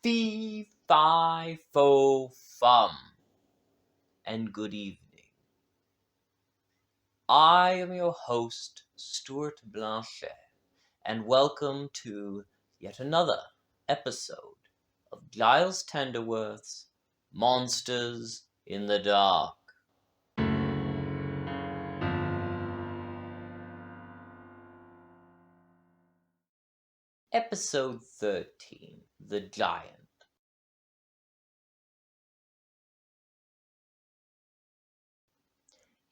Fee, fi, fo, fum, and good evening. I am your host, Stuart Blanchet, and welcome to yet another episode of Giles Tenderworth's Monsters in the Dark. Episode 13, The Giant.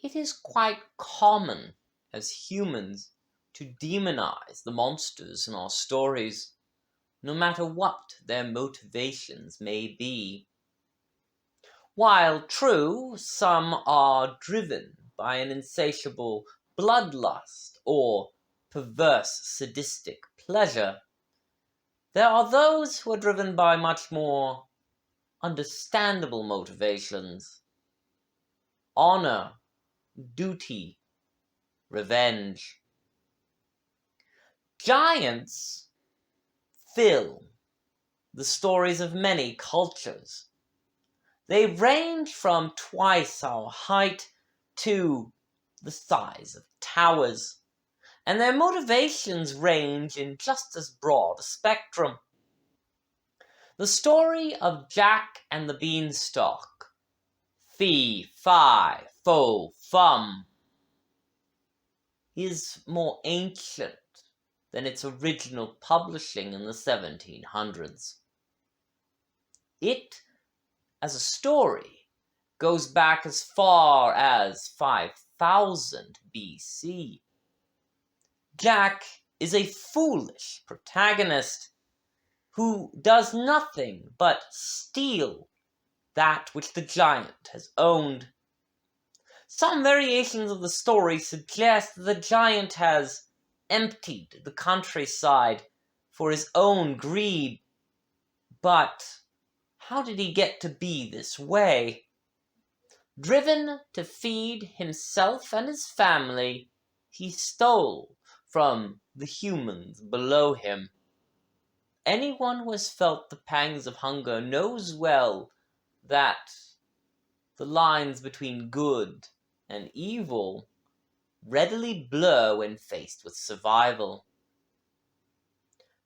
It is quite common as humans to demonize the monsters in our stories, no matter what their motivations may be. While true, some are driven by an insatiable bloodlust or perverse sadistic pleasure, there are those who are driven by much more understandable motivations: honor, duty, revenge. Giants fill the stories of many cultures. They range from twice our height to the size of towers, and their motivations range in just as broad a spectrum. The story of Jack and the Beanstalk, fee, fi, fo, fum, is more ancient than its original publishing in the 1700s. It, as a story, goes back as far as 5000 BC. Jack is a foolish protagonist who does nothing but steal that which the giant has owned. Some variations of the story suggest that the giant has emptied the countryside for his own greed. But how did he get to be this way? Driven to feed himself and his family, he stole from the humans below him. Anyone who has felt the pangs of hunger knows well that the lines between good and evil readily blur when faced with survival.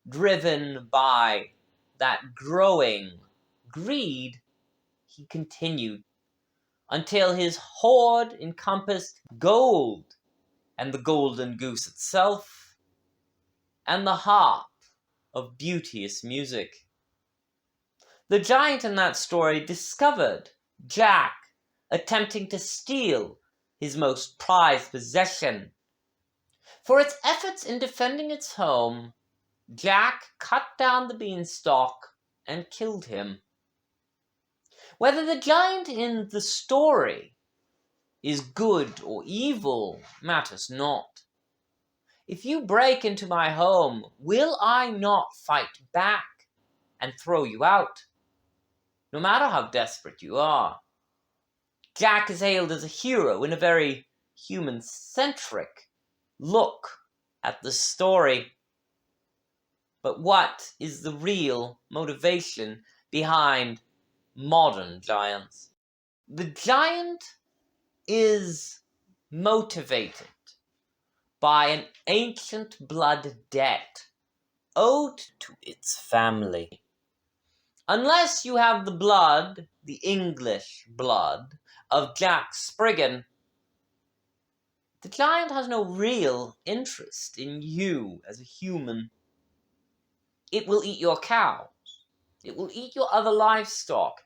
Driven by that growing greed, he continued until his hoard encompassed gold and the golden goose itself, and the harp of beauteous music. The giant in that story discovered Jack attempting to steal his most prized possession. For its efforts in defending its home, Jack cut down the beanstalk and killed him. Whether the giant in the story is good or evil matters not. If you break into my home, will I not fight back and throw you out, no matter how desperate you are? Jack is hailed as a hero in a very human-centric look at the story. But what is the real motivation behind modern giants? The giant is motivated by an ancient blood debt owed to its family. Unless you have the blood, the English blood, of Jack Spriggan, the giant has no real interest in you as a human. It will eat your cows. It will eat your other livestock.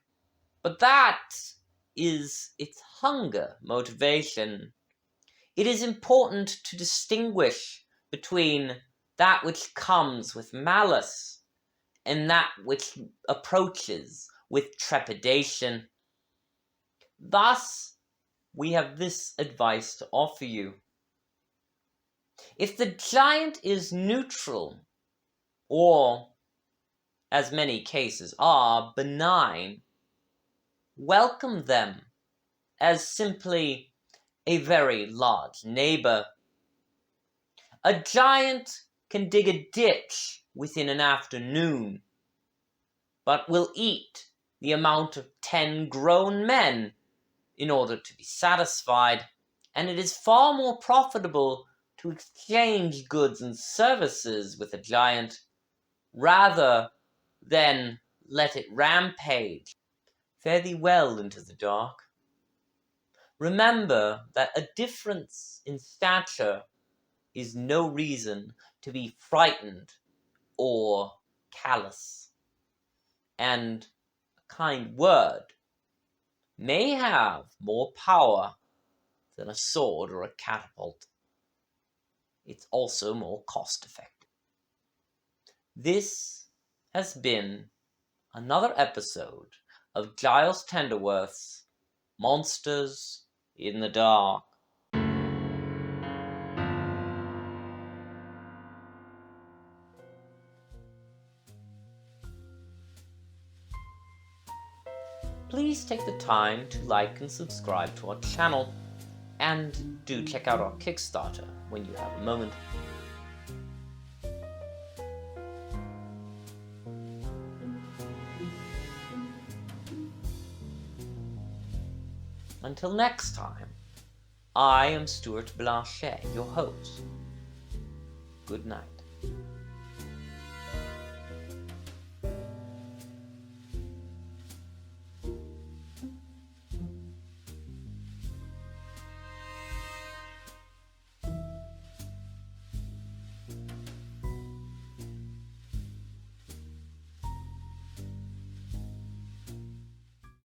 But that is its hunger motivation. It is important to distinguish between that which comes with malice and that which approaches with trepidation. Thus, we have this advice to offer you. If the giant is neutral, or, as many cases are, benign, welcome them as simply a very large neighbor. A giant can dig a ditch within an afternoon, but will eat the amount of 10 grown men in order to be satisfied, and it is far more profitable to exchange goods and services with a giant rather than let it rampage. Fare thee well into the dark. Remember that a difference in stature is no reason to be frightened or callous, and a kind word may have more power than a sword or a catapult. It's also more cost effective. This has been another episode of Giles Tenderworth's Monsters in the Dark. Please take the time to like and subscribe to our channel, and do check out our Kickstarter when you have a moment. Until next time, I am Stuart Blanchet, your host. Good night.